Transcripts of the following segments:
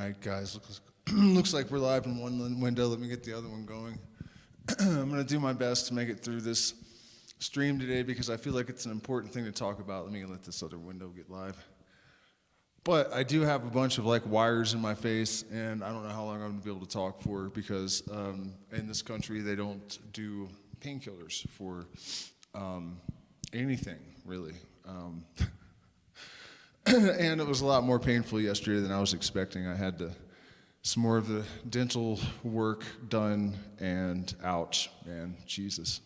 right, guys, looks like we're live in one window. Let me get the other one going. I'm going to do my best to make it through this stream today because I feel like it's an important thing to talk about. Let me let this other window get live. But I do have a bunch of wires in my face, and I don't know how long I'm going to be able to talk for because in this country they don't do painkillers for anything, really. And it was a lot more painful yesterday than I was expecting. I had some more of the dental work done, and ouch, man, Jesus.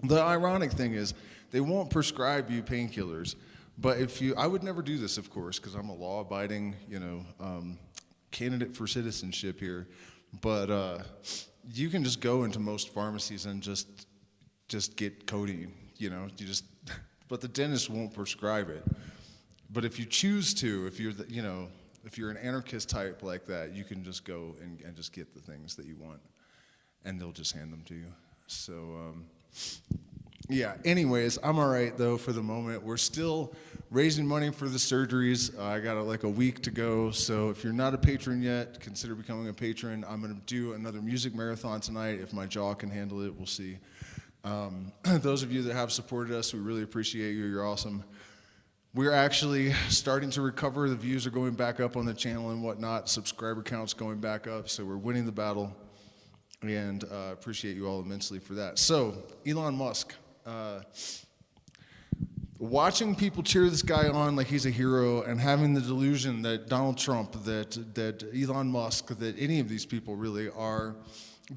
The ironic thing is, they won't prescribe you painkillers, but I would never do this, of course, because I'm a law-abiding, candidate for citizenship here. But you can just go into most pharmacies and just get codeine, but the dentist won't prescribe it. But if you choose to, if you're an anarchist type like that, you can just go and just get the things that you want, and they'll just hand them to you. So, yeah, anyways, I'm all right, though, for the moment. We're still raising money for the surgeries. I got a week to go, so if you're not a patron yet, consider becoming a patron. I'm going to do another music marathon tonight. If my jaw can handle it, we'll see. Those of you that have supported us, we really appreciate you. You're awesome. We're actually starting to recover. The views are going back up on the channel and whatnot. Subscriber count's going back up, so we're winning the battle, and appreciate you all immensely for that. So, Elon Musk. Watching people cheer this guy on like he's a hero and having the delusion that Donald Trump, that Elon Musk, that any of these people really are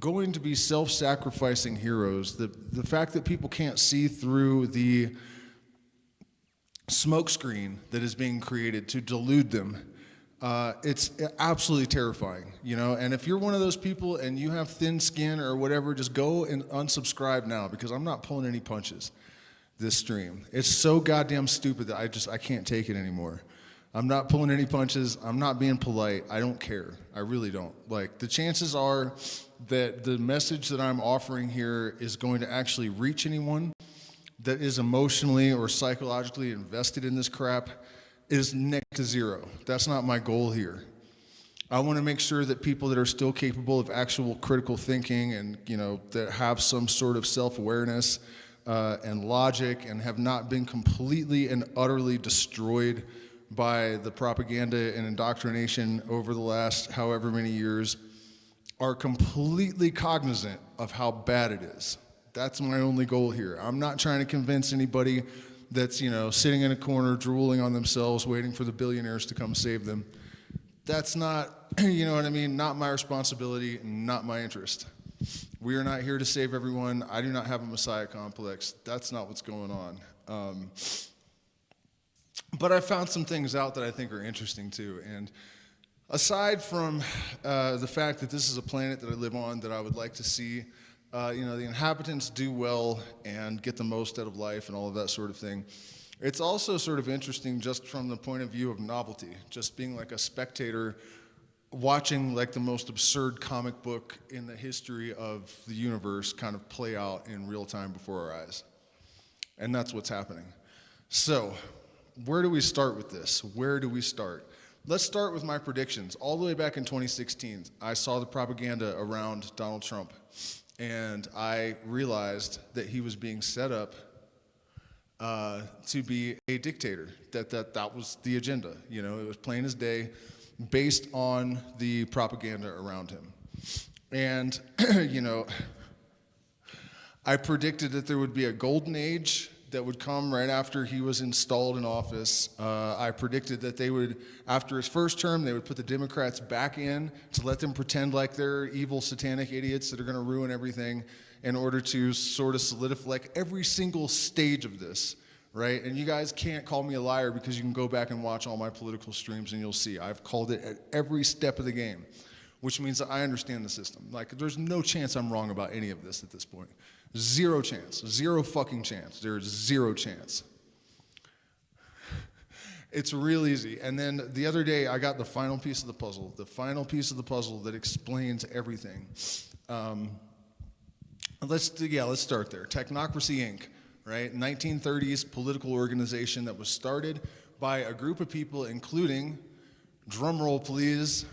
going to be self-sacrificing heroes. The fact that people can't see through the smokescreen that is being created to delude them, it's absolutely terrifying, and if you're one of those people and you have thin skin or whatever, just go and unsubscribe now, because I'm not pulling any punches this stream. It's so goddamn stupid that I can't take it anymore. I'm not pulling any punches. I'm not being polite. I don't care. I really don't. The chances are that the message that I'm offering here is going to actually reach anyone that is emotionally or psychologically invested in this crap is next to zero. That's not my goal here. I want to make sure that people that are still capable of actual critical thinking and, that have some sort of self-awareness and logic and have not been completely and utterly destroyed by the propaganda and indoctrination over the last however many years are completely cognizant of how bad it is. That's my only goal here. I'm not trying to convince anybody that's, sitting in a corner, drooling on themselves, waiting for the billionaires to come save them. That's not, not my responsibility, not my interest. We are not here to save everyone. I do not have a messiah complex. That's not what's going on. But I found some things out that I think are interesting too. And aside from the fact that this is a planet that I live on that I would like to see the inhabitants do well and get the most out of life and all of that sort of thing, it's also sort of interesting just from the point of view of novelty, just being like a spectator watching the most absurd comic book in the history of the universe kind of play out in real time before our eyes. And that's what's happening. So, where do we start with this? Where do we start? Let's start with my predictions. All the way back in 2016, I saw the propaganda around Donald Trump, and I realized that he was being set up to be a dictator, that was the agenda. It was plain as day, based on the propaganda around him. And, I predicted that there would be a golden age that would come right after he was installed in office. I predicted that they would, after his first term, they would put the Democrats back in to let them pretend like they're evil satanic idiots that are going to ruin everything in order to sort of solidify every single stage of this, right? And you guys can't call me a liar because you can go back and watch all my political streams and you'll see I've called it at every step of the game, which means that I understand the system. There's no chance I'm wrong about any of this at this point. Zero chance. Zero fucking chance. There's zero chance. It's real easy. And then the other day, I got the final piece of the puzzle. The final piece of the puzzle that explains everything. Let's start there. Technocracy Inc., right? 1930s political organization that was started by a group of people, including Drum roll, please.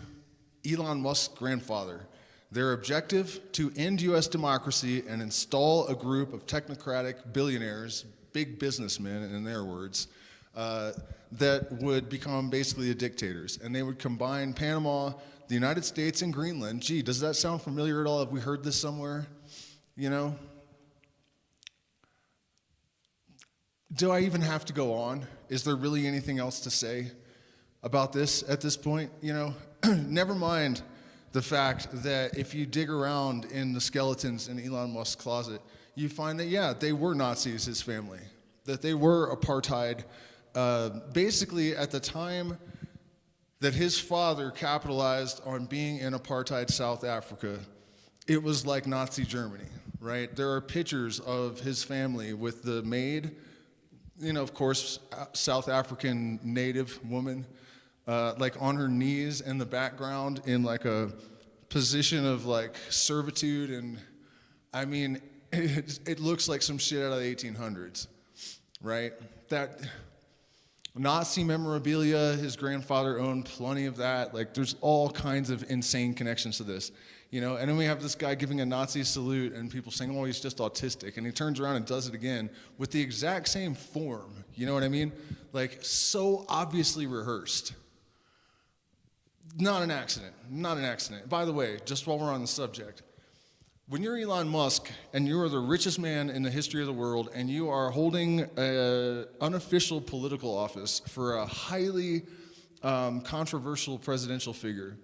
Elon Musk's grandfather. Their objective, to end US democracy and install a group of technocratic billionaires, big businessmen in their words, that would become basically the dictators. And they would combine Panama, the United States, and Greenland. Gee, does that sound familiar at all? Have we heard this somewhere? You know? Do I even have to go on? Is there really anything else to say about this at this point? You know, never mind the fact that if you dig around in the skeletons in Elon Musk's closet, you find that, yeah, they were Nazis, his family, that they were apartheid. Basically, at the time that his father capitalized on being in apartheid South Africa, it was like Nazi Germany, right? There are pictures of his family with the maid, you know, of course, South African native woman, like on her knees in the background in like a position of like servitude. And I mean, it looks like some shit out of the 1800s, right? That Nazi memorabilia, his grandfather owned plenty of that. Like, there's all kinds of insane connections to this, you know? And then we have this guy giving a Nazi salute and people saying, oh, he's just autistic. And he turns around and does it again with the exact same form, you know what I mean? Like, so obviously rehearsed. Not an accident, not an accident. By the way, just while we're on the subject, when you're Elon Musk and you are the richest man in the history of the world and you are holding an unofficial political office for a highly controversial presidential figure,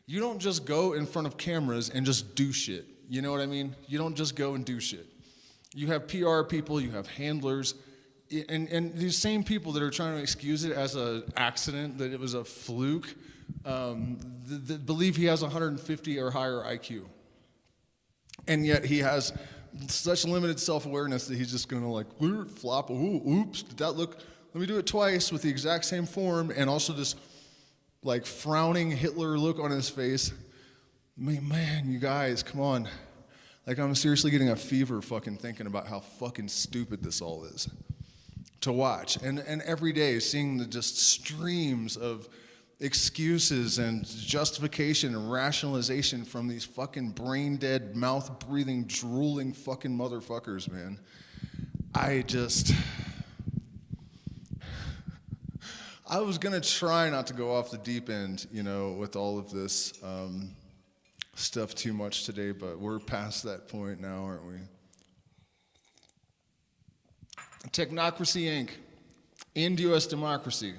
you don't just go in front of cameras and just do shit. You know what I mean? You don't just go and do shit. You have PR people, you have handlers, and these same people that are trying to excuse it as an accident, that it was a fluke, believe he has 150 or higher IQ. And yet he has such limited self-awareness that he's just gonna like flop, ooh, oops, did that look, let me do it twice with the exact same form, and also this like frowning Hitler look on his face. Man, you guys, come on. Like, I'm seriously getting a fever fucking thinking about how fucking stupid this all is to watch. And every day seeing the just streams of excuses and justification and rationalization from these fucking brain-dead, mouth-breathing, drooling fucking motherfuckers, man. I was gonna try not to go off the deep end, you know, with all of this stuff too much today, but we're past that point now, aren't we? Technocracy Inc. End U.S. democracy.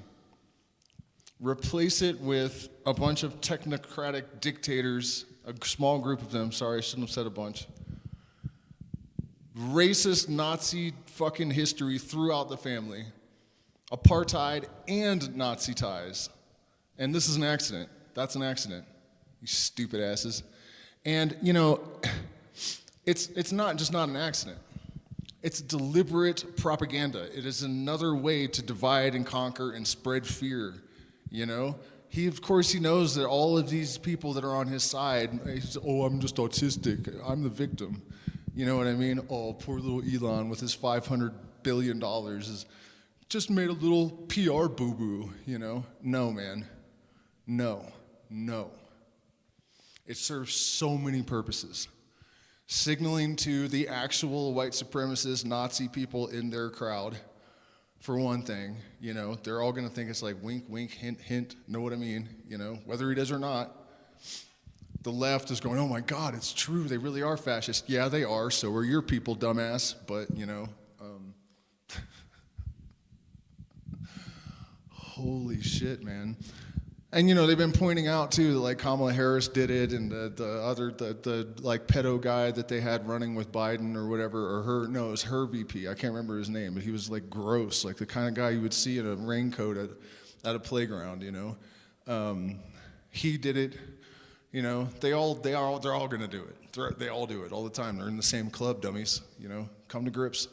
Replace it with a bunch of technocratic dictators, a small group of them, sorry, I shouldn't have said a bunch. Racist Nazi fucking history throughout the family. Apartheid and Nazi ties. And this is an accident. That's an accident. You stupid asses. And, you know, it's not just not an accident. It's deliberate propaganda. It is another way to divide and conquer and spread fear. You know, of course he knows that all of these people that are on his side, he's, oh, I'm just autistic, I'm the victim. You know what I mean? Oh, poor little Elon with his $500 billion is just made a little PR boo-boo, you know? No, man, no. It serves so many purposes. Signaling to the actual white supremacist Nazi people in their crowd, for one thing, you know, they're all gonna think it's like wink, wink, hint, hint, know what I mean, you know, whether he does or not. The left is going, oh my God, it's true, they really are fascist. Yeah, they are, so are your people, dumbass, but, you know, holy shit, man. And, you know, they've been pointing out, too, that, like, Kamala Harris did it, and the like, pedo guy that they had running with Biden or whatever, or it was her VP. I can't remember his name, but he was, like, gross, like the kind of guy you would see in a raincoat at a playground, you know. He did it, you know. They're all going to do it. They all do it all the time. They're in the same club, dummies, you know. Come to grips.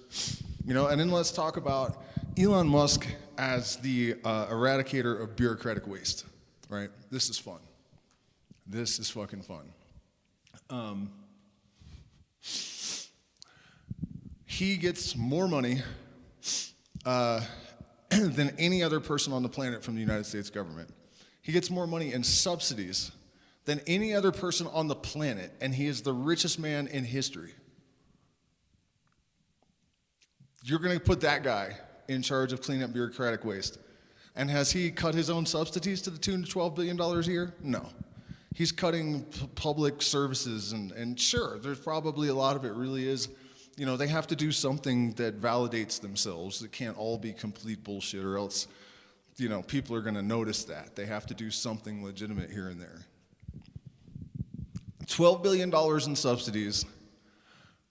You know, and then let's talk about Elon Musk as the eradicator of bureaucratic waste. Right? This is fun. This is fucking fun. He gets more money than any other person on the planet from the United States government. He gets more money in subsidies than any other person on the planet, and he is the richest man in history. You're going to put that guy in charge of cleaning up bureaucratic waste. And has he cut his own subsidies to the tune of $12 billion a year? No. He's cutting public services, and sure, there's probably a lot of it really is, they have to do something that validates themselves. It can't all be complete bullshit, or else, people are going to notice that. They have to do something legitimate here and there. $12 billion in subsidies,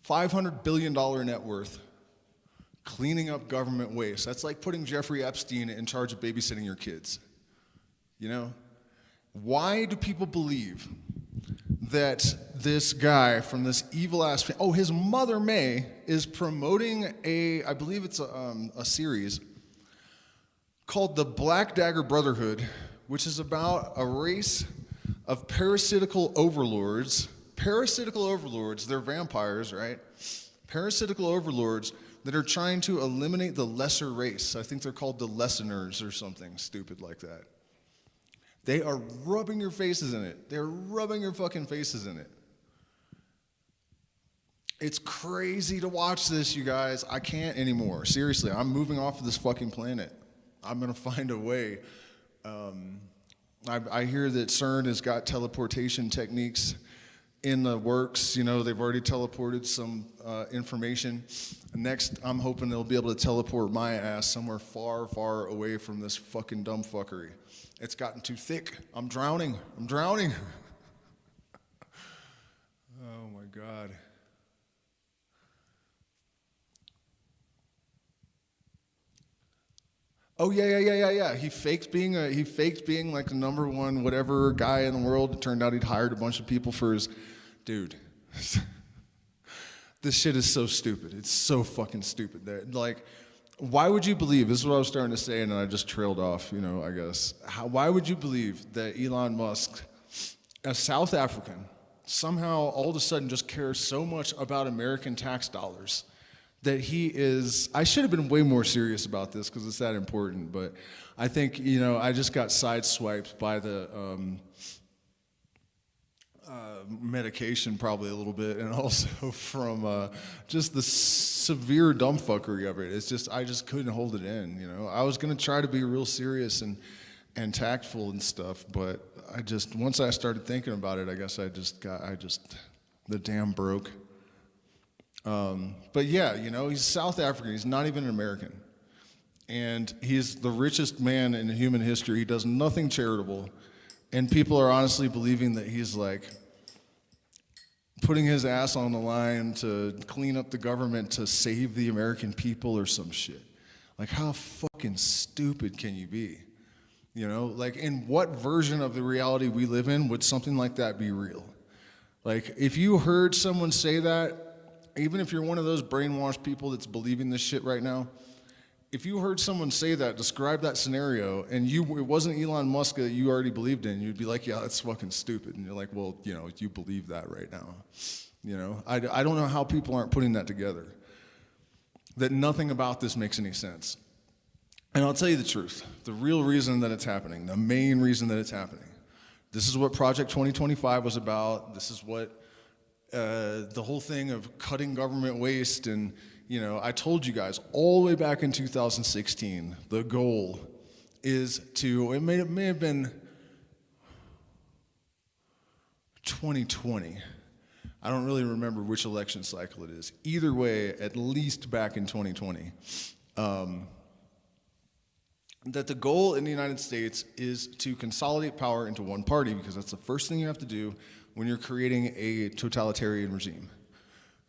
$500 billion net worth, cleaning up government waste. That's like putting Jeffrey Epstein in charge of babysitting your kids. Why do people believe that this guy from this evil-ass... his mother, May, is promoting I believe it's a series called The Black Dagger Brotherhood, which is about a race of parasitical overlords. Parasitical overlords, they're vampires, right? Parasitical overlords that are trying to eliminate the lesser race. I think they're called the Lesseners or something stupid like that. They are rubbing your faces in it. They're rubbing your fucking faces in it. It's crazy to watch this, you guys. I can't anymore. Seriously, I'm moving off of this fucking planet. I'm going to find a way. I hear that CERN has got teleportation techniques in the works. They've already teleported some information. Next, I'm hoping they'll be able to teleport my ass somewhere far, far away from this fucking dumb fuckery. It's gotten too thick. I'm drowning. Oh my God. Oh yeah. He faked being like the number one whatever guy in the world. It turned out he'd hired a bunch of people for his dude. This shit is so stupid. It's so fucking stupid. Why would you believe, this is what I was starting to say and then I just trailed off, I guess. Why would you believe that Elon Musk, a South African, somehow all of a sudden just cares so much about American tax dollars that he is... I should have been way more serious about this because it's that important, but I think, I just got sideswiped by the medication probably a little bit, and also from just the severe dumbfuckery of it. It's just, I just couldn't hold it in, I was going to try to be real serious and tactful and stuff, but once I started thinking about it, I guess the dam broke. But yeah, he's South African. He's not even an American. And he's the richest man in human history. He does nothing charitable. And people are honestly believing that he's putting his ass on the line to clean up the government to save the American people or some shit. How fucking stupid can you be? In what version of the reality we live in would something like that be real? If you heard someone say that, even if you're one of those brainwashed people that's believing this shit right now, if you heard someone say that, describe that scenario, and it wasn't Elon Musk that you already believed in, you'd be like, yeah, that's fucking stupid. And you're like, well, you believe that right now. I don't know how people aren't putting that together, that nothing about this makes any sense. And I'll tell you the truth, the real reason that it's happening, the main reason that it's happening, this is what Project 2025 was about. This is what the whole thing of cutting government waste, and I told you guys all the way back in 2016, the goal is to, it may have been 2020. I don't really remember which election cycle it is. Either way, at least back in 2020, that the goal in the United States is to consolidate power into one party, because that's the first thing you have to do when you're creating a totalitarian regime,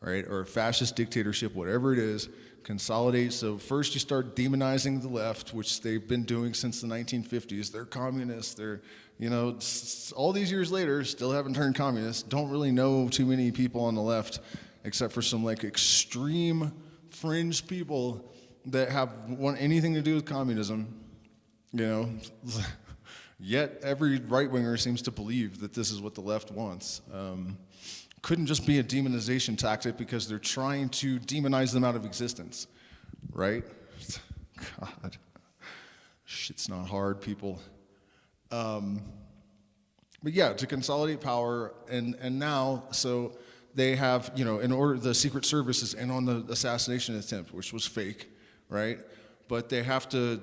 right? Or a fascist dictatorship, whatever it is, consolidate. So first you start demonizing the left, which they've been doing since the 1950s. They're communists. They're, all these years later, still haven't turned communist. Don't really know too many people on the left, except for some extreme fringe people that want anything to do with communism, Yet every right-winger seems to believe that this is what the left wants. Couldn't just be a demonization tactic because they're trying to demonize them out of existence, right? God, shit's not hard, people. But yeah, to consolidate power, and now, so they have, in order, the Secret Service is in on the assassination attempt, which was fake, right? But they have to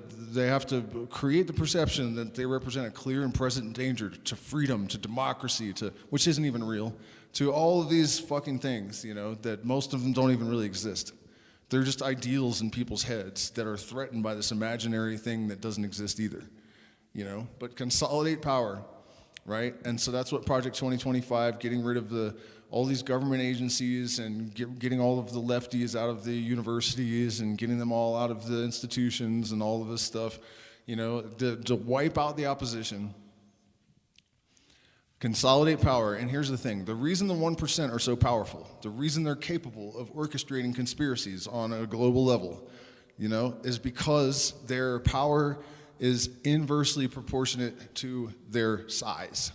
create the perception that they represent a clear and present danger to freedom, to democracy, which isn't even real, to all of these fucking things, that most of them don't even really exist. They're just ideals in people's heads that are threatened by this imaginary thing that doesn't exist either, But consolidate power, right? And so that's what Project 2025, getting rid of all these government agencies and getting all of the lefties out of the universities and getting them all out of the institutions and all of this stuff, to wipe out the opposition. Consolidate power, and here's the thing. The reason the 1% are so powerful, the reason they're capable of orchestrating conspiracies on a global level, is because their power is inversely proportionate to their size.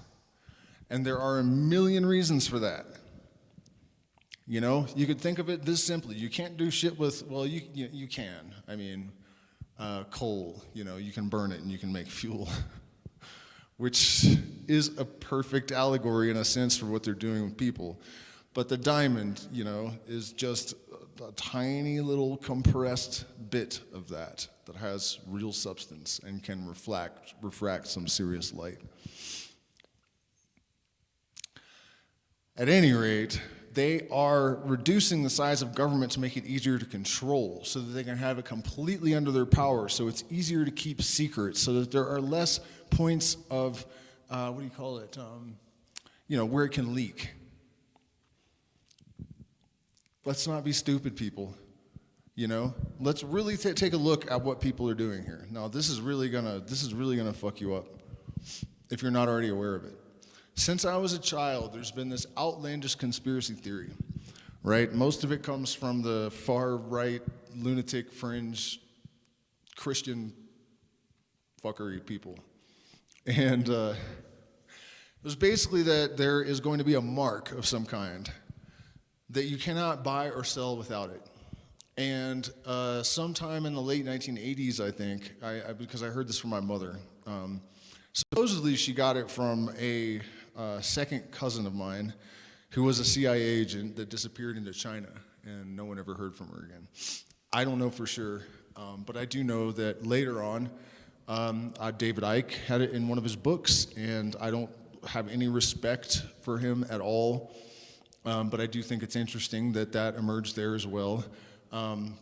And there are a million reasons for that. You could think of it this simply. You can't do shit with, well, you can. I mean, coal, you can burn it and you can make fuel, which is a perfect allegory in a sense for what they're doing with people. But the diamond, is just a tiny little compressed bit of that has real substance and can refract some serious light. At any rate, they are reducing the size of government to make it easier to control so that they can have it completely under their power, so it's easier to keep secrets, so that there are less points of, where it can leak. Let's not be stupid, people. Let's really take a look at what people are doing here. Now, this is really gonna fuck you up if you're not already aware of it. Since I was a child, there's been this outlandish conspiracy theory, right? Most of it comes from the far-right, lunatic, fringe, Christian fuckery people. And it was basically that there is going to be a mark of some kind that you cannot buy or sell without it. And sometime in the late 1980s, I think, because I heard this from my mother, supposedly she got it from a second cousin of mine who was a CIA agent that disappeared into China, and no one ever heard from her again. I don't know for sure, but I do know that later on, David Icke had it in one of his books, and I don't have any respect for him at all, but I do think it's interesting that emerged there as well.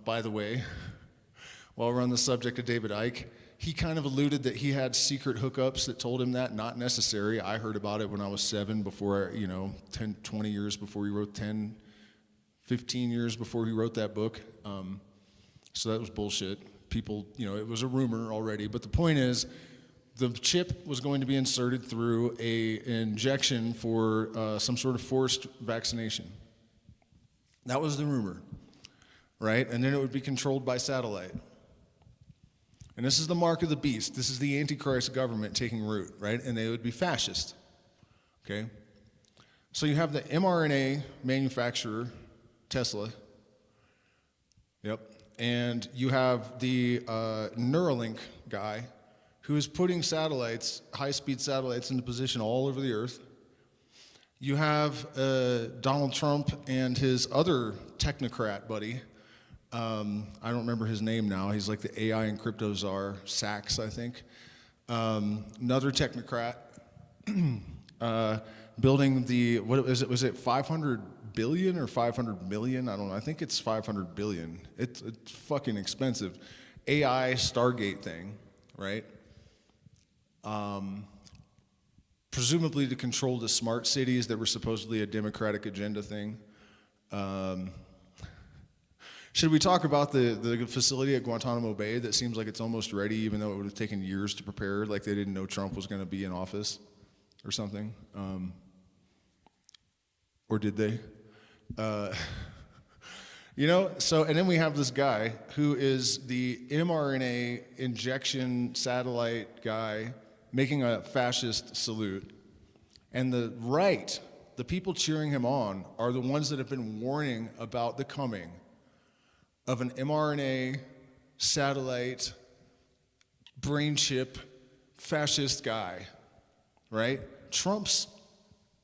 By the way, while we're on the subject of David Icke, he kind of alluded that he had secret hookups that told him that, not necessary. I heard about it when I was 7, before, 10, 20 years before he wrote 15 years before he wrote that book. So that was bullshit. People, it was a rumor already. But the point is, the chip was going to be inserted through an injection for some sort of forced vaccination. That was the rumor, right? And then it would be controlled by satellite. And this is the mark of the beast. This is the Antichrist government taking root, right? And they would be fascist, okay? So you have the mRNA manufacturer, Tesla, yep, and you have the Neuralink guy who is putting satellites, high-speed satellites, into position all over the earth. You have Donald Trump and his other technocrat buddy. I don't remember his name now. He's like the AI and crypto czar, Sachs, I think. Another technocrat building the, what is it? Was it 500 billion or 500 million? I don't know. I think it's 500 billion. It's fucking expensive. AI Stargate thing, right? Presumably to control the smart cities that were supposedly a Democratic agenda thing. Should we talk about the facility at Guantanamo Bay that seems like it's almost ready, even though it would have taken years to prepare, like they didn't know Trump was going to be in office or something? Or did they? So, and then we have this guy who is the mRNA injection satellite guy making a fascist salute. And the right, the people cheering him on, are the ones that have been warning about the coming of an mRNA satellite brain chip fascist guy right? Trump's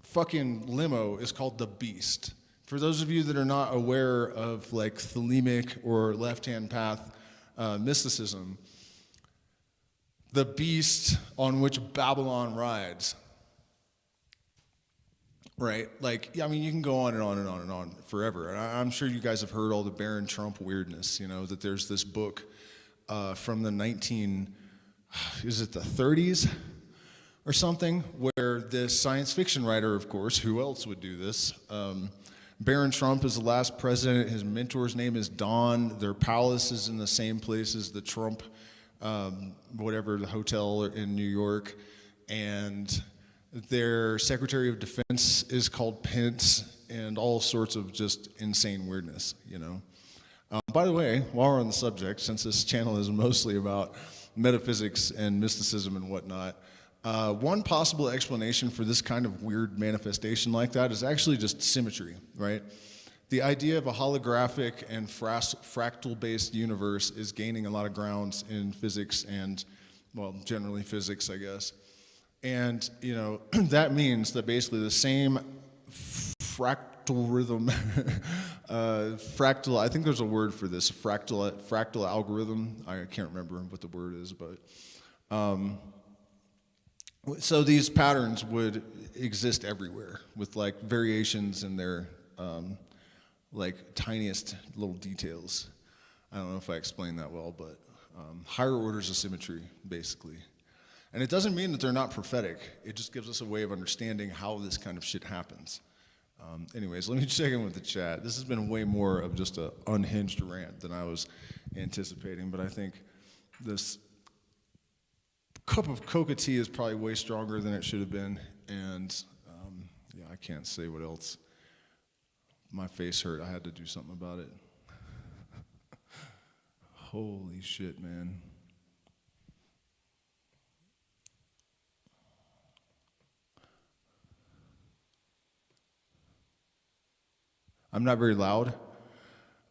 fucking limo is called the Beast. For those of you that are not aware of like thelemic or left-hand path mysticism, the beast on which Babylon rides, right? Like, I mean, you can go on and on and on and on forever. And I'm sure you guys have heard all the Baron Trump weirdness, you know, that there's this book from the 30s or something, where this science fiction writer, of course, who else would do this? Baron Trump is the last president. His mentor's name is Don. Their palace is in the same place as the Trump, whatever, the hotel in New York. And their Secretary of Defense is called Pence, and all sorts of just insane weirdness, you know. By the way, while we're on the subject, since this channel is mostly about metaphysics and mysticism and whatnot, one possible explanation for this kind of weird manifestation like that is actually just symmetry, right? The idea of a holographic and fractal-based universe is gaining a lot of grounds in physics and, well, generally physics, I guess. And, you know, that means that basically the same fractal rhythm, I think there's a word for this, fractal algorithm. I can't remember what the word is, but so these patterns would exist everywhere with like variations in their like tiniest little details. I don't know if I explained that well, but higher orders of symmetry, basically. And it doesn't mean that they're not prophetic. It just gives us a way of understanding how this kind of shit happens. Anyways, let me check in with the chat. This has been way more of just an unhinged rant than I was anticipating, but I think this cup of coca tea is probably way stronger than it should have been, and yeah, I can't say what else. My face hurt. I had to do something about it. Holy shit, man. I'm not very loud?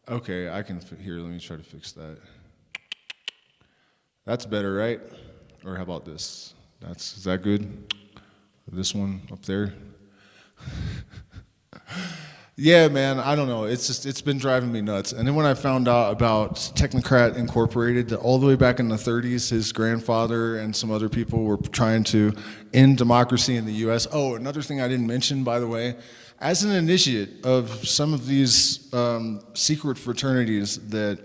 Okay, I can here, let me try to fix that. That's better, right? Or how about this? Is that good? This one up there? Yeah, man, I don't know. It's been driving me nuts. And then when I found out about Technocracy Incorporated, all the way back in the 30s, his grandfather and some other people were trying to end democracy in the US. Oh, another thing I didn't mention, by the way, as an initiate of some of these secret fraternities that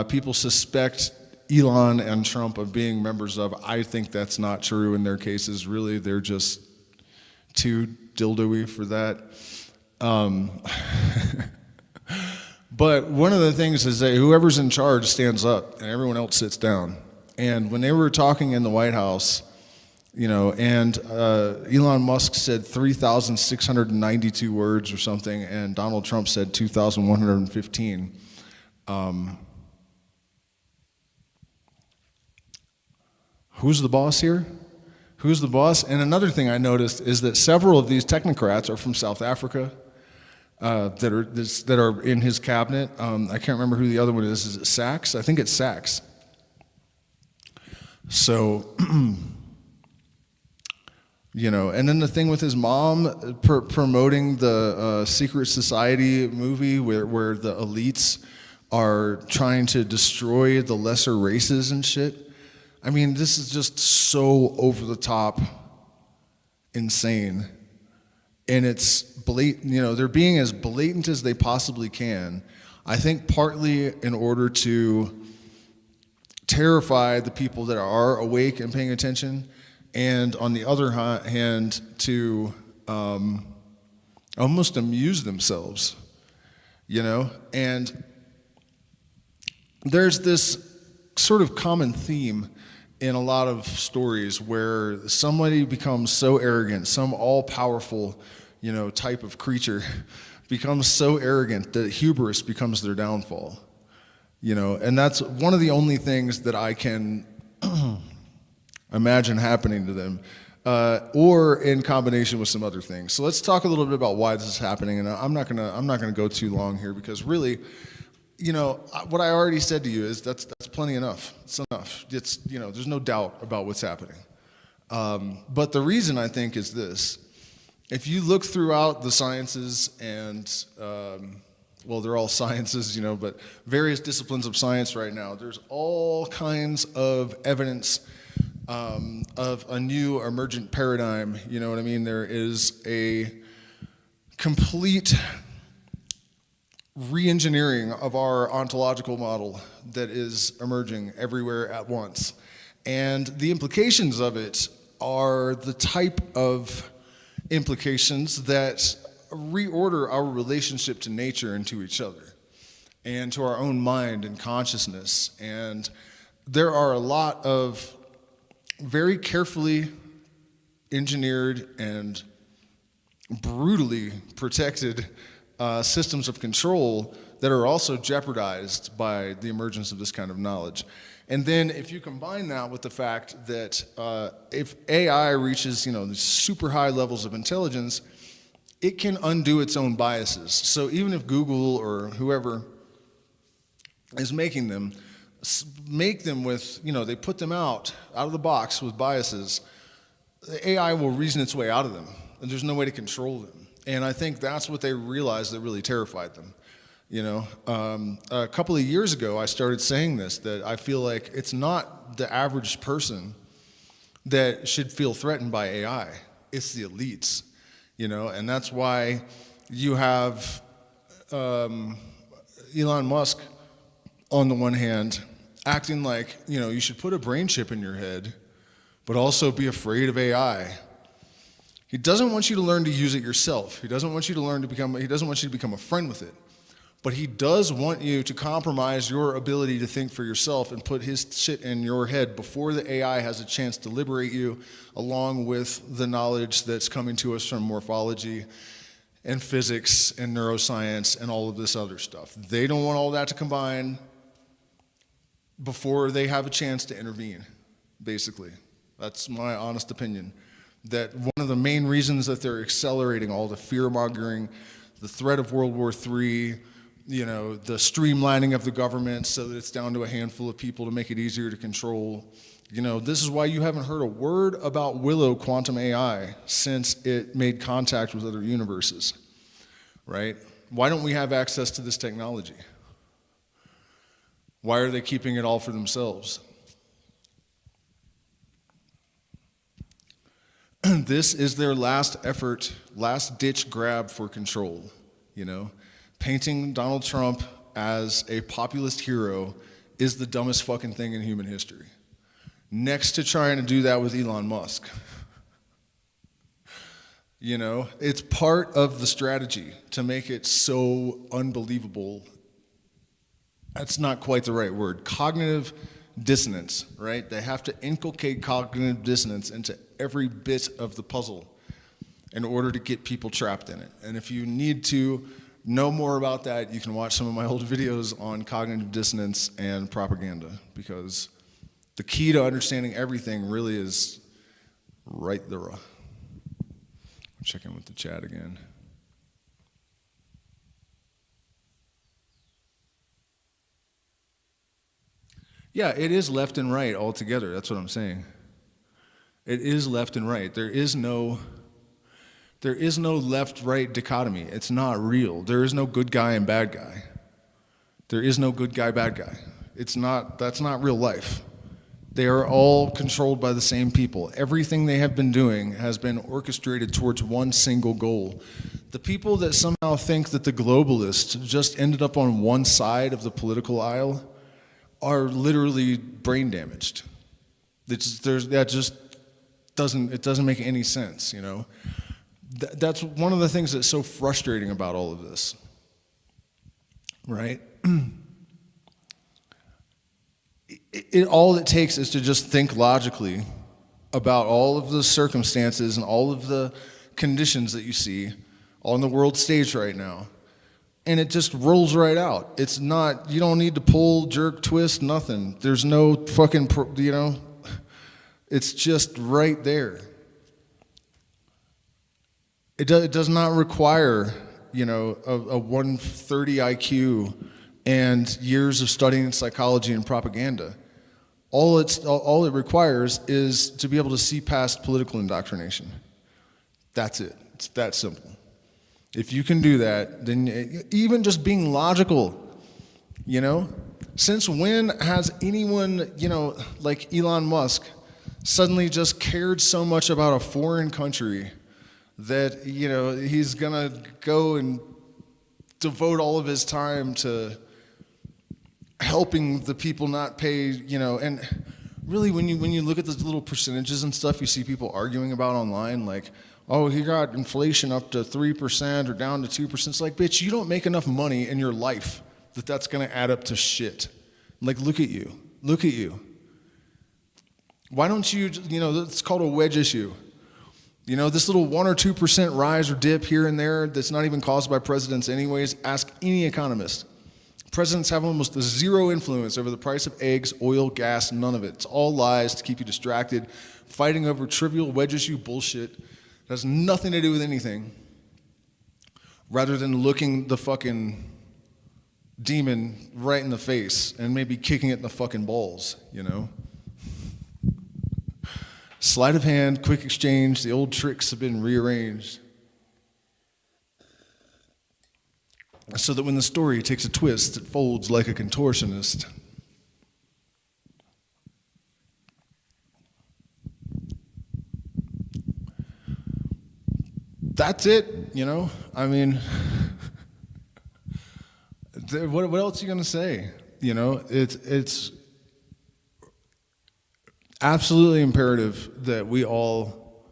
people suspect Elon and Trump of being members of, I think that's not true in their cases. Really, they're just too dildo-y for that. But one of the things is that whoever's in charge stands up and everyone else sits down. And when they were talking in the White House, you know, and Elon Musk said 3,692 words or something, and Donald Trump said 2,115. Who's the boss here? Who's the boss? And another thing I noticed is that several of these technocrats are from South Africa that are in his cabinet. I can't remember who the other one is. Is it Sachs? I think it's Sachs. So, you know, and then the thing with his mom promoting the Secret Society movie where the elites are trying to destroy the lesser races and shit. I mean, this is just so over the top insane. And it's blatant, you know, they're being as blatant as they possibly can. I think partly in order to terrify the people that are awake and paying attention, and on the other hand, to almost amuse themselves, you know? And there's this sort of common theme in a lot of stories where somebody becomes so arrogant, some all-powerful, you know, type of creature becomes so arrogant that hubris becomes their downfall, you know, and that's one of the only things that I can imagine happening to them, or in combination with some other things. So let's talk a little bit about why this is happening, and I'm not gonna go too long here because really, you know, what I already said to you is that's plenty enough. It's enough. It's, you know, there's no doubt about what's happening. But the reason, I think, is this. If you look throughout the sciences and, well, they're all sciences, you know, but various disciplines of science right now, there's all kinds of evidence of a new emergent paradigm, you know what I mean? There is a complete re-engineering of our ontological model that is emerging everywhere at once. And the implications of it are the type of implications that reorder our relationship to nature and to each other and to our own mind and consciousness. And there are a lot of very carefully engineered and brutally protected systems of control that are also jeopardized by the emergence of this kind of knowledge. And then if you combine that with the fact that if AI reaches, you know, these super high levels of intelligence, it can undo its own biases. So even if Google or whoever is making them, make them with, you know, they put them out of the box with biases, the AI will reason its way out of them, and there's no way to control them. And I think that's what they realized that really terrified them. You know, a couple of years ago, I started saying this, that I feel like it's not the average person that should feel threatened by AI. It's the elites, you know, and that's why you have Elon Musk, on the one hand, acting like, you know, you should put a brain chip in your head, but also be afraid of AI. He doesn't want you to learn to use it yourself. He doesn't want you to learn to become, he doesn't want you to become a friend with it. But he does want you to compromise your ability to think for yourself and put his shit in your head before the AI has a chance to liberate you, along with the knowledge that's coming to us from morphology and physics and neuroscience and all of this other stuff. They don't want all that to combine before they have a chance to intervene, basically. That's my honest opinion. That one of the main reasons that they're accelerating all the fear-mongering, the threat of World War III, you know, the streamlining of the government so that it's down to a handful of people to make it easier to control. You know, this is why you haven't heard a word about Willow quantum AI since it made contact with other universes, right? Why don't we have access to this technology? Why are they keeping it all for themselves? This is their last effort, last ditch grab for control, you know? Painting Donald Trump as a populist hero is the dumbest fucking thing in human history. Next to trying to do that with Elon Musk. You know, it's part of the strategy to make it so unbelievable. That's not quite the right word. Cognitive dissonance, right? They have to inculcate cognitive dissonance into every bit of the puzzle in order to get people trapped in it. And if you need to know more about that, you can watch some of my old videos on cognitive dissonance and propaganda, because the key to understanding everything really is right there. I'm checking with the chat again. Yeah, it is left and right altogether. That's what I'm saying. It is left and right. There is no left-right dichotomy. It's not real. There is no good guy and bad guy. There is no good guy, bad guy. That's not real life. They are all controlled by the same people. Everything they have been doing has been orchestrated towards one single goal. The people that somehow think that the globalists just ended up on one side of the political aisle are literally brain damaged. It just doesn't make any sense, you know? That's one of the things that's so frustrating about all of this, right? All it takes is to just think logically about all of the circumstances and all of the conditions that you see on the world stage right now, and it just rolls right out. It's not, you don't need to pull, jerk, twist, nothing. There's no fucking, you know, it's just right there. It does not require, you know, a 130 IQ and years of studying psychology and propaganda. All it requires is to be able to see past political indoctrination. That's it. It's that simple. If you can do that, then even just being logical, since when has anyone, like Elon Musk, suddenly just cared so much about a foreign country that, he's gonna go and devote all of his time to helping the people not pay, and really when you look at the little percentages and stuff you see people arguing about online, like, oh, he got inflation up to 3% or down to 2%. It's like, bitch, you don't make enough money in your life that's gonna add up to shit. Like, look at you. Why don't you, it's called a wedge issue. This little 1 or 2% rise or dip here and there that's not even caused by presidents anyways, ask any economist. Presidents have almost zero influence over the price of eggs, oil, gas, none of it. It's all lies to keep you distracted, fighting over trivial wedge issue bullshit that has nothing to do with anything, rather than looking the fucking demon right in the face and maybe kicking it in the fucking balls, Sleight of hand, quick exchange, the old tricks have been rearranged so that when the story takes a twist, it folds like a contortionist. That's it, I mean, what else are you gonna say? It's absolutely imperative that we all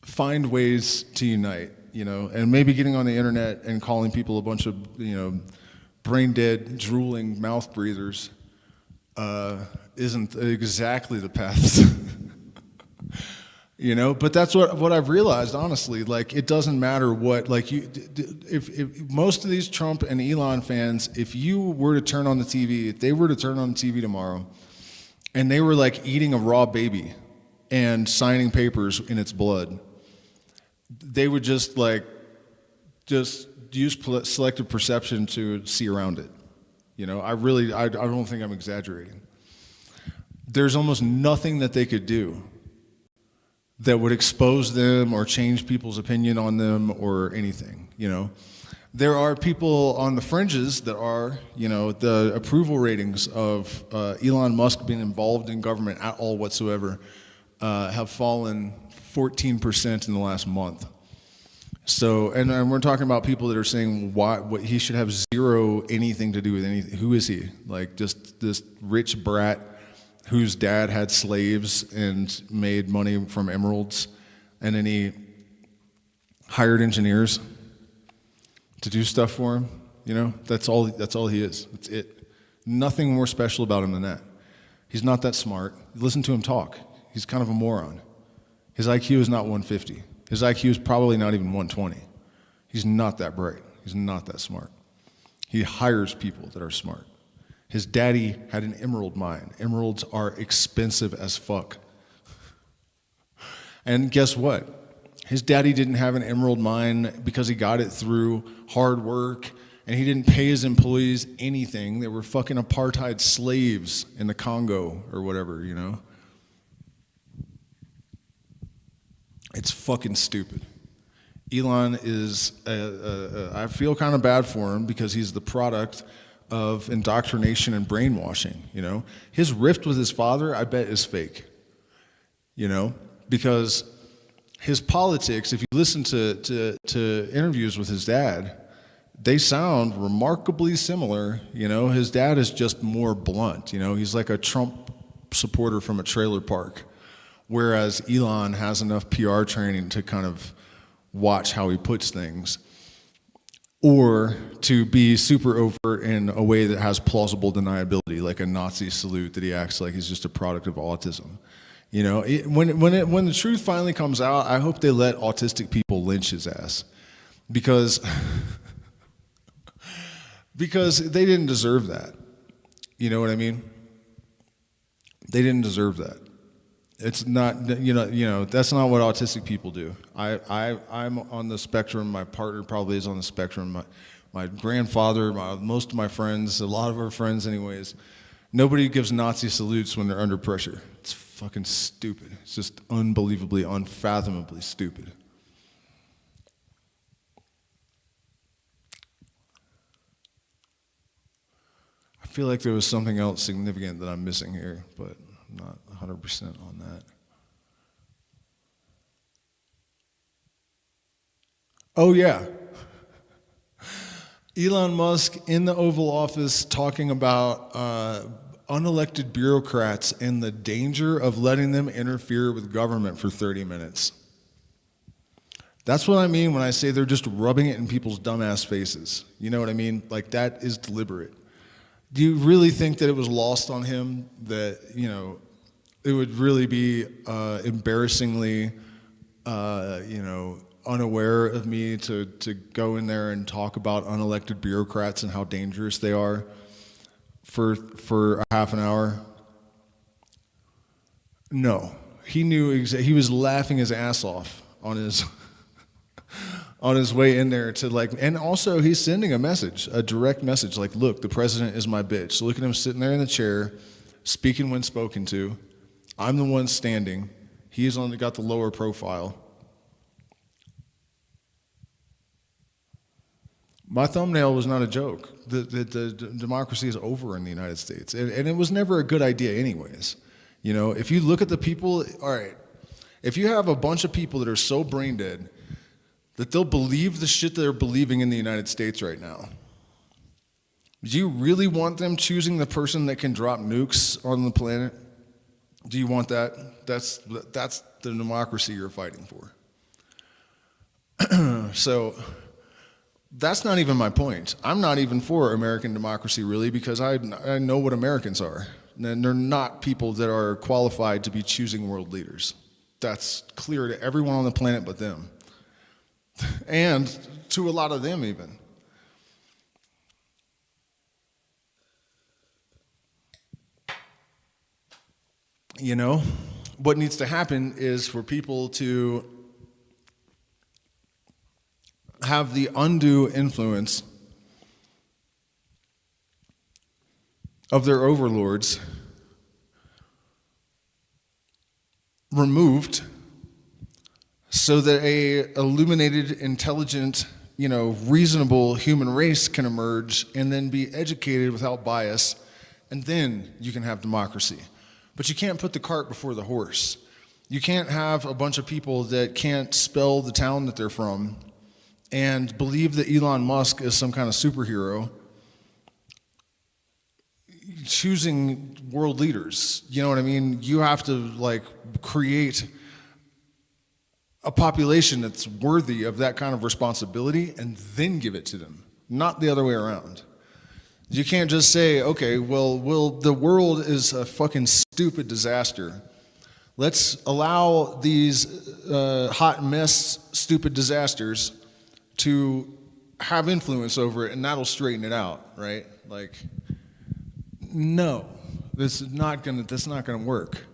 find ways to unite, and maybe getting on the internet and calling people a bunch of, brain dead, drooling mouth breathers isn't exactly the path. But that's what I've realized, honestly. Like, it doesn't matter what, like, if most of these Trump and Elon fans, if you were to turn on the TV, if they were to turn on the TV tomorrow, and they were like eating a raw baby and signing papers in its blood, they would just use selective perception to see around it. I don't think I'm exaggerating. There's almost nothing that they could do that would expose them or change people's opinion on them or anything, There are people on the fringes that are, the approval ratings of Elon Musk being involved in government at all whatsoever have fallen 14% in the last month. So, and we're talking about people that are saying what he should have zero anything to do with anything. Who is he? Like, just this rich brat whose dad had slaves and made money from emeralds, and then he hired engineers to do stuff for him. That's all he is. That's it. Nothing more special about him than that. He's not that smart. Listen to him talk. He's kind of a moron. His IQ is not 150. His IQ is probably not even 120. He's not that bright. He's not that smart. He hires people that are smart. His daddy had an emerald mine. Emeralds are expensive as fuck. And guess what? His daddy didn't have an emerald mine because he got it through hard work, and he didn't pay his employees anything. They were fucking apartheid slaves in the Congo or whatever, It's fucking stupid. Elon is, I feel kind of bad for him because he's the product of indoctrination and brainwashing, His rift with his father, I bet, is fake, because his politics, if you listen to interviews with his dad, they sound remarkably similar. His dad is just more blunt. He's like a Trump supporter from a trailer park, whereas Elon has enough PR training to kind of watch how he puts things, or to be super overt in a way that has plausible deniability, like a Nazi salute that he acts like he's just a product of autism. When the truth finally comes out, I hope they let autistic people lynch his ass, because they didn't deserve that. You know what I mean? They didn't deserve that. It's not, that's not what autistic people do. I'm on the spectrum. My partner probably is on the spectrum. My grandfather, most of my friends, a lot of our friends anyways, Nobody gives Nazi salutes when they're under pressure. It's fucking stupid. It's just unbelievably, unfathomably stupid. I feel like there was something else significant that I'm missing here, but I'm not 100% on that. Oh yeah. Elon Musk in the Oval Office talking about unelected bureaucrats and the danger of letting them interfere with government for 30 minutes. That's what I mean when I say they're just rubbing it in people's dumbass faces. You know what I mean? Like, that is deliberate. Do you really think that it was lost on him that, you know, it would really be embarrassingly, you know, unaware of me to go in there and talk about unelected bureaucrats and how dangerous they are for a half an hour? No. He knew he was laughing his ass off on his on his way in there to, like, and also he's sending a message, a direct message, like, look, the president is my bitch. So look at him sitting there in the chair, speaking when spoken to. I'm the one standing. He's only got the lower profile. My thumbnail was not a joke. The democracy is over in the United States. And it was never a good idea anyways. You know, if you look at the people, all right, if you have a bunch of people that are so brain dead that they'll believe the shit they're believing in the United States right now, do you really want them choosing the person that can drop nukes on the planet? Do you want that? That's the democracy you're fighting for. So that's not even my point. I'm not even for American democracy, really, because I know what Americans are. And they're not people that are qualified to be choosing world leaders. That's clear to everyone on the planet but them. And to a lot of them even. You know, what needs to happen is for people to have the undue influence of their overlords removed so that a illuminated, intelligent, you know, reasonable human race can emerge and then be educated without bias, and then you can have democracy. But you can't put the cart before the horse. You can't have a bunch of people that can't spell the town that they're from and believe that Elon Musk is some kind of superhero choosing world leaders. You know what I mean? You have to, like, create a population that's worthy of that kind of responsibility and then give it to them, not the other way around. You can't just say, okay, well, the world is a fucking stupid disaster. Let's allow these hot mess, stupid disasters to have influence over it, and that'll straighten it out, right? Like, no, that's not gonna work.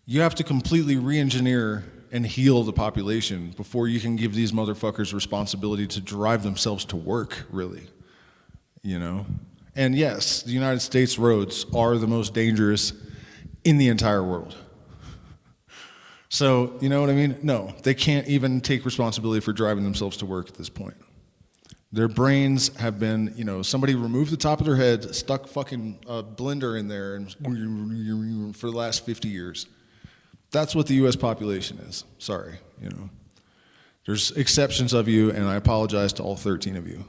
You have to completely re-engineer and heal the population before you can give these motherfuckers responsibility to drive themselves to work, really, you know? And yes, the United States roads are the most dangerous in the entire world. So, you know what I mean? No, they can't even take responsibility for driving themselves to work at this point. Their brains have been, you know, somebody removed the top of their head, stuck fucking blender in there and for the last 50 years. That's what the U.S. population is. Sorry, you know. There's exceptions of you, and I apologize to all 13 of you.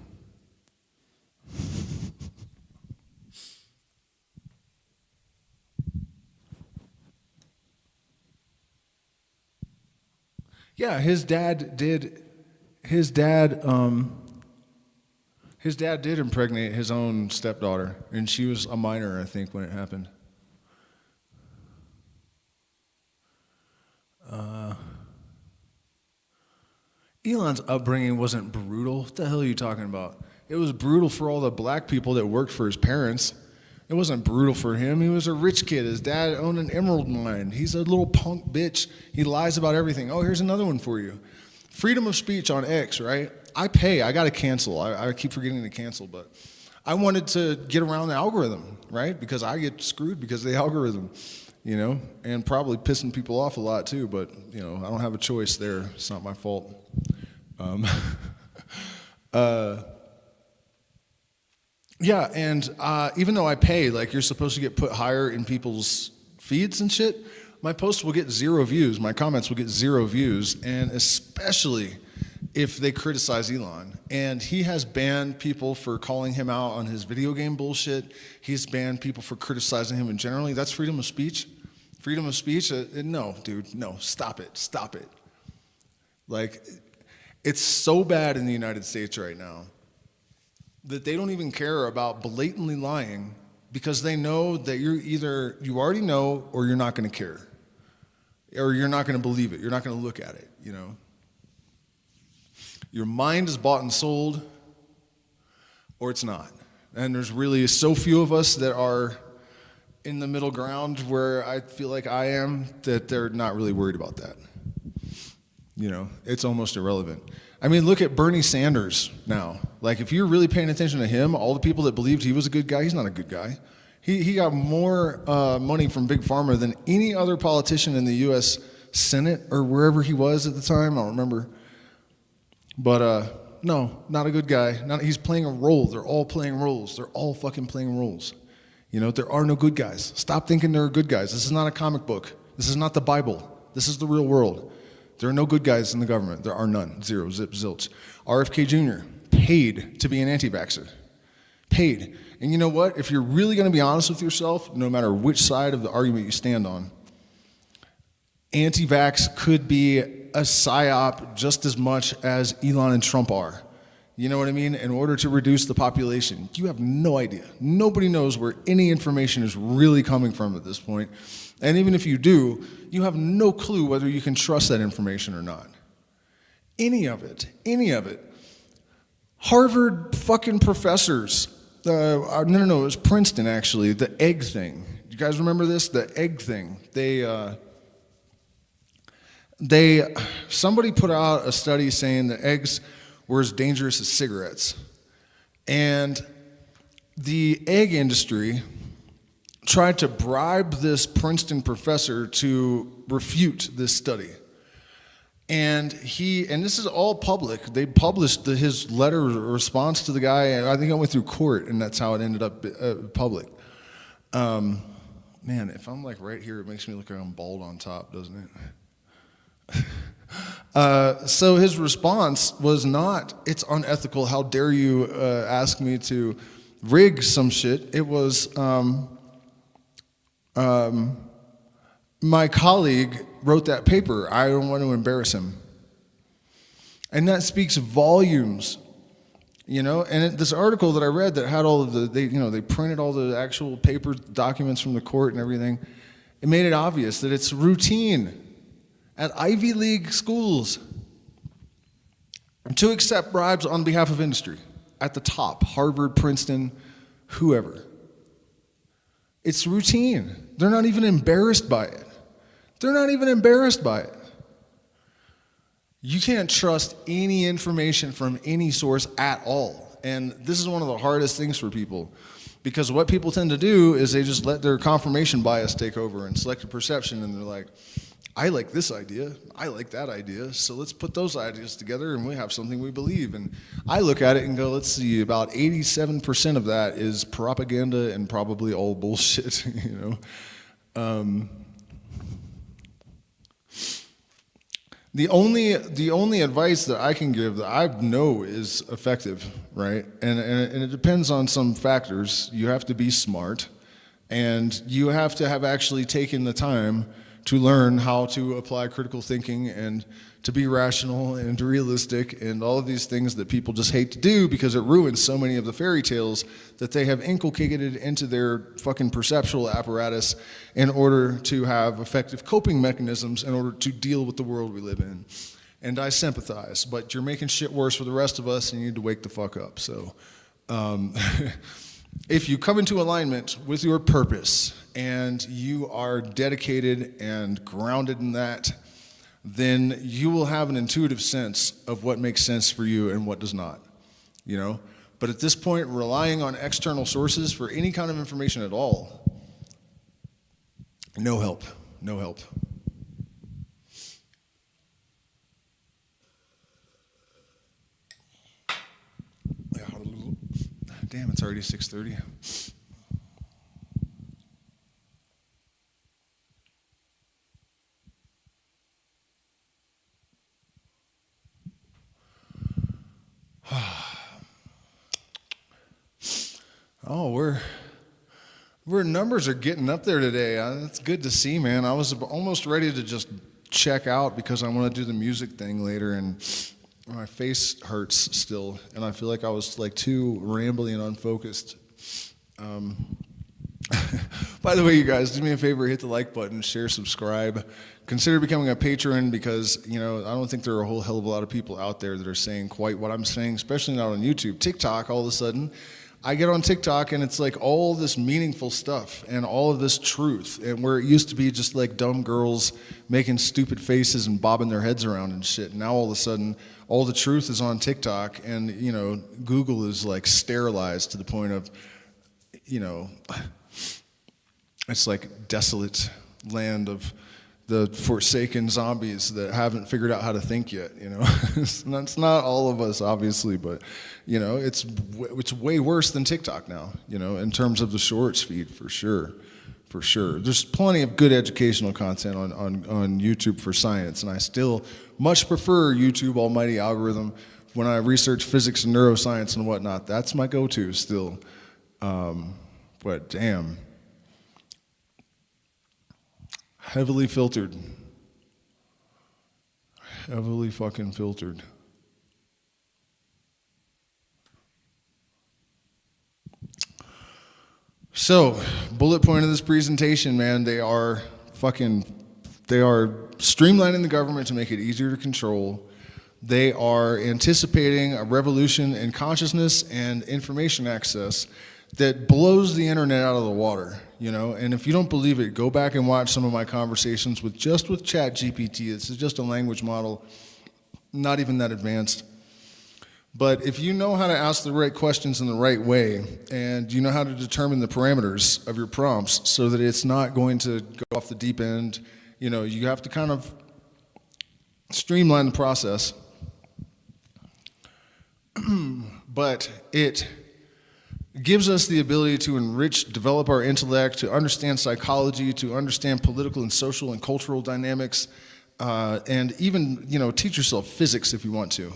Yeah, his dad did impregnate his own stepdaughter, and she was a minor, I think, when it happened. Elon's upbringing wasn't brutal. What the hell are you talking about? It was brutal for all the black people that worked for his parents. It wasn't brutal for him. He was a rich kid. His dad owned an emerald mine. He's a little punk bitch. He lies about everything. Oh, here's another one for you. Freedom of speech on X, right? I pay. I got to cancel. I keep forgetting to cancel, but I wanted to get around the algorithm, right? Because I get screwed because of the algorithm, you know, and probably pissing people off a lot too, but, you know, I don't have a choice there. It's not my fault. Yeah, and even though I pay, like you're supposed to get put higher in people's feeds and shit, my posts will get 0 views, my comments will get 0 views, and especially if they criticize Elon. And he has banned people for calling him out on his video game bullshit. He's banned people for criticizing him in generally. That's freedom of speech. Freedom of speech? No, dude, no, stop it. Like, it's so bad in the United States right now that they don't even care about blatantly lying because they know that you already know or you're not going to care. Or you're not going to believe it. You're not going to look at it, you know. Your mind is bought and sold, or it's not. And there's really so few of us that are in the middle ground where I feel like I am that they're not really worried about that. You know, it's almost irrelevant. I mean, look at Bernie Sanders now. Like, if you're really paying attention to him, all the people that believed he was a good guy, he's not a good guy. He got more money from Big Pharma than any other politician in the U.S. Senate or wherever he was at the time. I don't remember. But no, not a good guy. He's playing a role. They're all playing roles. They're all fucking playing roles. You know, there are no good guys. Stop thinking there are good guys. This is not a comic book. This is not the Bible. This is the real world. There are no good guys in the government. There are none. Zero, zip, zilch. RFK Jr. paid to be an anti-vaxxer. Paid. And you know what? If you're really going to be honest with yourself, no matter which side of the argument you stand on, anti-vax could be a psy-op just as much as Elon and Trump are. You know what I mean? In order to reduce the population. You have no idea. Nobody knows where any information is really coming from at this point. And even if you do, you have no clue whether you can trust that information or not. Any of it. Harvard fucking professors. No, it was Princeton actually. The egg thing. You guys remember this? The egg thing. Somebody put out a study saying that eggs were as dangerous as cigarettes. And the egg industry tried to bribe this Princeton professor to refute this study. And this is all public. They published his letter response to the guy, and I think it went through court, and that's how it ended up public. Man, if I'm like right here, it makes me look like I'm bald on top, doesn't it? So his response was not, it's unethical, how dare you ask me to rig some shit. It was, my colleague wrote that paper. I don't want to embarrass him. And that speaks volumes, you know? And this article that I read that had all of they printed all the actual paper documents from the court and everything. It made it obvious that it's routine at Ivy League schools to accept bribes on behalf of industry at the top, Harvard, Princeton, whoever. It's routine. They're not even embarrassed by it. You can't trust any information from any source at all. And this is one of the hardest things for people, because what people tend to do is they just let their confirmation bias take over and selective perception, and they're like, I like this idea, I like that idea, so let's put those ideas together and we have something we believe. And I look at it and go, let's see, about 87% of that is propaganda and probably all bullshit, you know. The only advice that I can give that I know is effective, right? And it depends on some factors. You have to be smart, and you have to have actually taken the time to learn how to apply critical thinking and to be rational and realistic and all of these things that people just hate to do because it ruins so many of the fairy tales that they have inculcated into their fucking perceptual apparatus in order to have effective coping mechanisms in order to deal with the world we live in. And I sympathize, but you're making shit worse for the rest of us and you need to wake the fuck up. So if you come into alignment with your purpose and you are dedicated and grounded in that, then you will have an intuitive sense of what makes sense for you and what does not, you know? But at this point, relying on external sources for any kind of information at all, no help, no help. Damn, it's already 6:30. Oh, we're numbers are getting up there today. That's good to see, man. I was almost ready to just check out because I want to do the music thing later, and my face hurts still, and I feel like I was like too rambly and unfocused. By the way, you guys, do me a favor, hit the like button, share, subscribe. Consider becoming a patron because, you know, I don't think there are a whole hell of a lot of people out there that are saying quite what I'm saying, especially not on YouTube. TikTok, all of a sudden, I get on TikTok and it's like all this meaningful stuff and all of this truth, and where it used to be just like dumb girls making stupid faces and bobbing their heads around and shit. Now all of a sudden, all the truth is on TikTok, and, you know, Google is like sterilized to the point of, you know, it's like desolate land of the forsaken zombies that haven't figured out how to think yet, you know. It's not all of us, obviously, but, you know, it's way worse than TikTok now, you know, in terms of the shorts feed, for sure. For sure. There's plenty of good educational content on YouTube for science, and I still much prefer YouTube almighty algorithm when I research physics and neuroscience and whatnot. That's my go-to still. But damn. Heavily filtered. Heavily fucking filtered. So, bullet point of this presentation, man, they are streamlining the government to make it easier to control. They are anticipating a revolution in consciousness and information access that blows the internet out of the water, you know. And if you don't believe it, go back and watch some of my conversations with ChatGPT. This is just a language model, not even that advanced. But if you know how to ask the right questions in the right way, and you know how to determine the parameters of your prompts so that it's not going to go off the deep end, you know, you have to kind of streamline the process. But it gives us the ability to enrich, develop our intellect, to understand psychology, to understand political and social and cultural dynamics, and even, you know, teach yourself physics if you want to.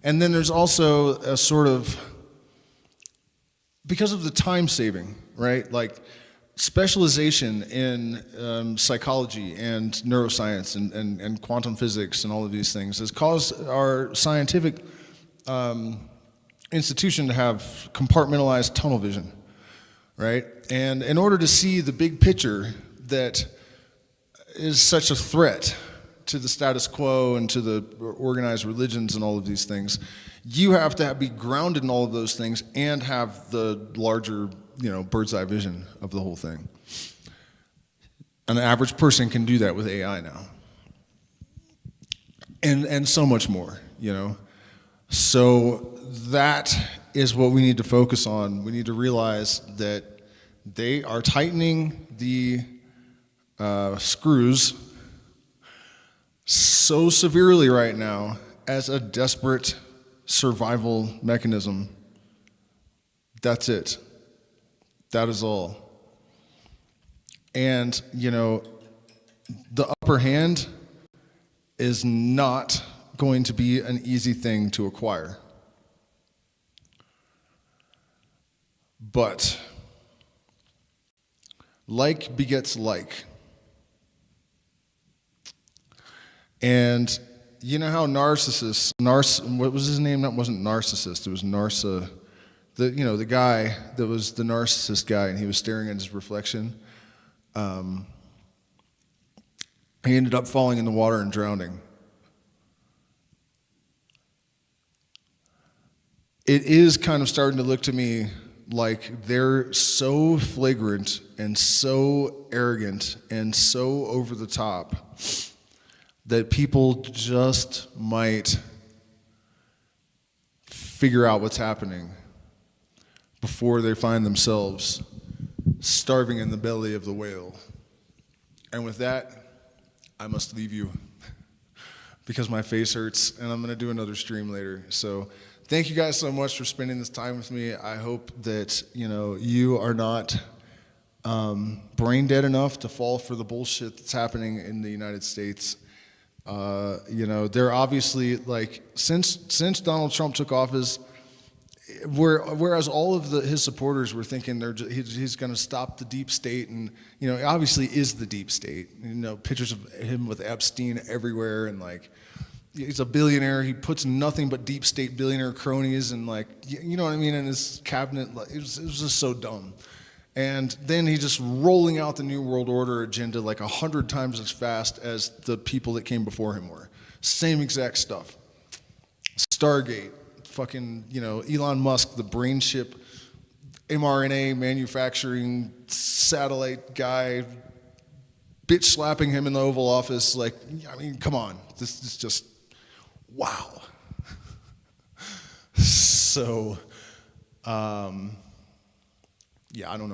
And then there's also a sort of, because of the time saving, right? Like specialization in psychology and neuroscience and quantum physics and all of these things has caused our scientific institution to have compartmentalized tunnel vision, right? And in order to see the big picture that is such a threat to the status quo and to the organized religions and all of these things, you have to be grounded in all of those things and have the larger, you know, bird's eye vision of the whole thing. An average person can do that with AI now. And so much more, you know. So that is what we need to focus on. We need to realize that they are tightening the screws so severely right now as a desperate survival mechanism. That's it. That is all. And, you know, the upper hand is not going to be an easy thing to acquire. But like begets like. And you know how narcissists, what was his name? That wasn't Narcissist, it was Narsa, the guy that was the narcissist guy, and he was staring at his reflection. He ended up falling in the water and drowning. It is kind of starting to look to me like they're so flagrant and so arrogant and so over the top that people just might figure out what's happening before they find themselves starving in the belly of the whale. And with that, I must leave you because my face hurts and I'm gonna do another stream later. So thank you guys so much for spending this time with me. I hope that you are not brain dead enough to fall for the bullshit that's happening in the United States. They're obviously, like, since Donald Trump took office, whereas all of his supporters were thinking he's going to stop the deep state, and obviously is the deep state. Pictures of him with Epstein everywhere, and like he's a billionaire. He puts nothing but deep state billionaire cronies, and like you know what I mean, in his cabinet. Like, it was just so dumb. And then he's just rolling out the New World Order agenda like 100 times as fast as the people that came before him were. Same exact stuff. Stargate, fucking, Elon Musk, the brain chip, mRNA manufacturing satellite guy, bitch slapping him in the Oval Office. Like, I mean, come on. This is just, wow. So, yeah, I don't know.